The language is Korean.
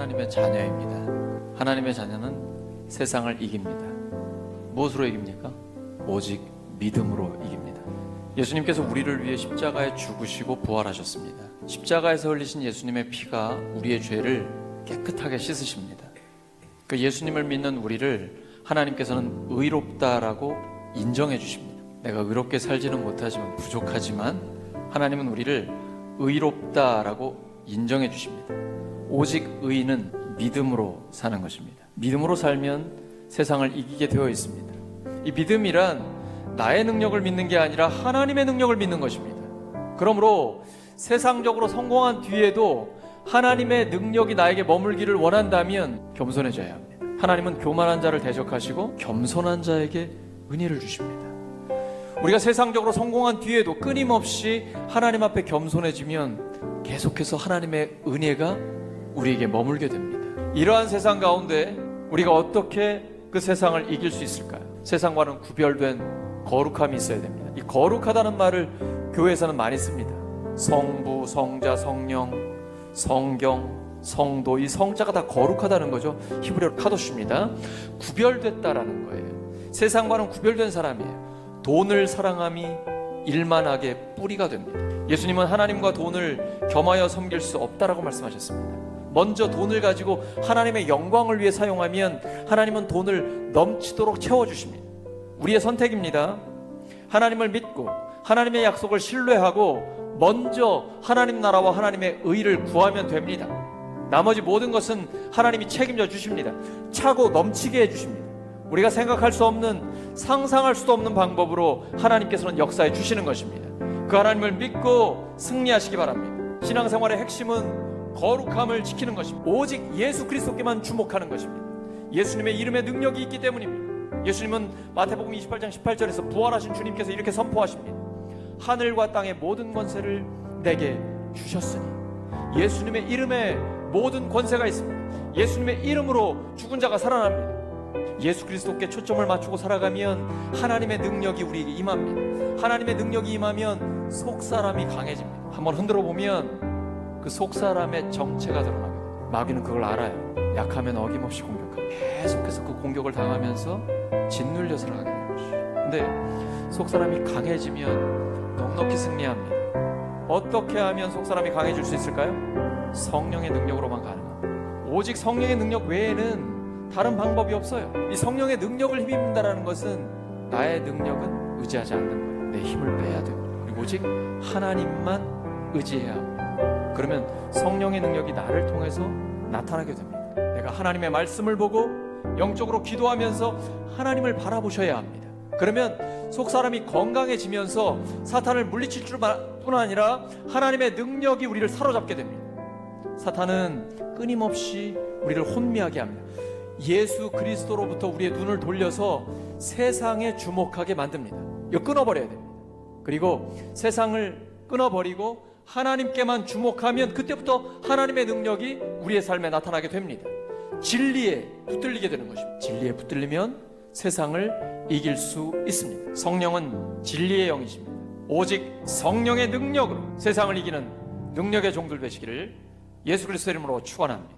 하나님의 자녀입니다. 하나님의 자녀는 세상을 이깁니다. 무엇으로 이깁니까? 오직 믿음으로 이깁니다. 예수님께서 우리를 위해 십자가에 죽으시고 부활하셨습니다. 십자가에서 흘리신 예수님의 피가 우리의 죄를 깨끗하게 씻으십니다. 그 예수님을 믿는 우리를 하나님께서는 의롭다라고 인정해 주십니다. 내가 의롭게 살지는 못하지만 부족하지만 하나님은 우리를 의롭다라고 인정해 주십니다. 오직 의인은 믿음으로 사는 것입니다. 믿음으로 살면 세상을 이기게 되어 있습니다. 이 믿음이란 나의 능력을 믿는 게 아니라 하나님의 능력을 믿는 것입니다. 그러므로 세상적으로 성공한 뒤에도 하나님의 능력이 나에게 머물기를 원한다면 겸손해져야 합니다. 하나님은 교만한 자를 대적하시고 겸손한 자에게 은혜를 주십니다. 우리가 세상적으로 성공한 뒤에도 끊임없이 하나님 앞에 겸손해지면 계속해서 하나님의 은혜가 우리에게 머물게 됩니다. 이러한 세상 가운데 우리가 어떻게 그 세상을 이길 수 있을까요? 세상과는 구별된 거룩함이 있어야 됩니다. 이 거룩하다는 말을 교회에서는 많이 씁니다. 성부, 성자, 성령, 성경, 성도, 이 성자가 다 거룩하다는 거죠. 히브리어로 카도슈입니다. 구별됐다라는 거예요. 세상과는 구별된 사람이에요. 돈을 사랑함이 일만하게 뿌리가 됩니다. 예수님은 하나님과 돈을 겸하여 섬길 수 없다라고 말씀하셨습니다. 먼저 돈을 가지고 하나님의 영광을 위해 사용하면 하나님은 돈을 넘치도록 채워주십니다. 우리의 선택입니다. 하나님을 믿고 하나님의 약속을 신뢰하고 먼저 하나님 나라와 하나님의 의를 구하면 됩니다. 나머지 모든 것은 하나님이 책임져 주십니다. 차고 넘치게 해주십니다. 우리가 생각할 수 없는, 상상할 수도 없는 방법으로 하나님께서는 역사해 주시는 것입니다. 그 하나님을 믿고 승리하시기 바랍니다. 신앙생활의 핵심은 거룩함을 지키는 것입니다. 오직 예수 그리스도께만 주목하는 것입니다. 예수님의 이름에 능력이 있기 때문입니다. 예수님은 마태복음 28장 18절에서 부활하신 주님께서 이렇게 선포하십니다. 하늘과 땅의 모든 권세를 내게 주셨으니. 예수님의 이름에 모든 권세가 있습니다. 예수님의 이름으로 죽은 자가 살아납니다. 예수 그리스도께 초점을 맞추고 살아가면 하나님의 능력이 우리에게 임합니다. 하나님의 능력이 임하면 속사람이 강해집니다. 한번 흔들어 보면 그 속사람의 정체가 드러납니다. 마귀는 그걸 알아요. 약하면 어김없이 공격하고 계속해서 그 공격을 당하면서 짓눌려 살아가게 되는 것이죠. 근데 속사람이 강해지면 넉넉히 승리합니다. 어떻게 하면 속사람이 강해질 수 있을까요? 성령의 능력으로만 가능합니다. 오직 성령의 능력 외에는 다른 방법이 없어요. 이 성령의 능력을 힘입는다는 것은 나의 능력은 의지하지 않는 거예요. 내 힘을 빼야 돼요. 그리고 오직 하나님만 의지해야 합니다. 그러면 성령의 능력이 나를 통해서 나타나게 됩니다. 내가 하나님의 말씀을 보고 영적으로 기도하면서 하나님을 바라보셔야 합니다. 그러면 속사람이 건강해지면서 사탄을 물리칠 뿐 아니라 하나님의 능력이 우리를 사로잡게 됩니다. 사탄은 끊임없이 우리를 혼미하게 합니다. 예수 그리스도로부터 우리의 눈을 돌려서 세상에 주목하게 만듭니다. 이거 끊어버려야 됩니다. 그리고 세상을 끊어버리고 하나님께만 주목하면 그때부터 하나님의 능력이 우리의 삶에 나타나게 됩니다. 진리에 붙들리게 되는 것입니다. 진리에 붙들리면 세상을 이길 수 있습니다. 성령은 진리의 영이십니다. 오직 성령의 능력으로 세상을 이기는 능력의 종들 되시기를 예수 그리스도 이름으로 축원합니다.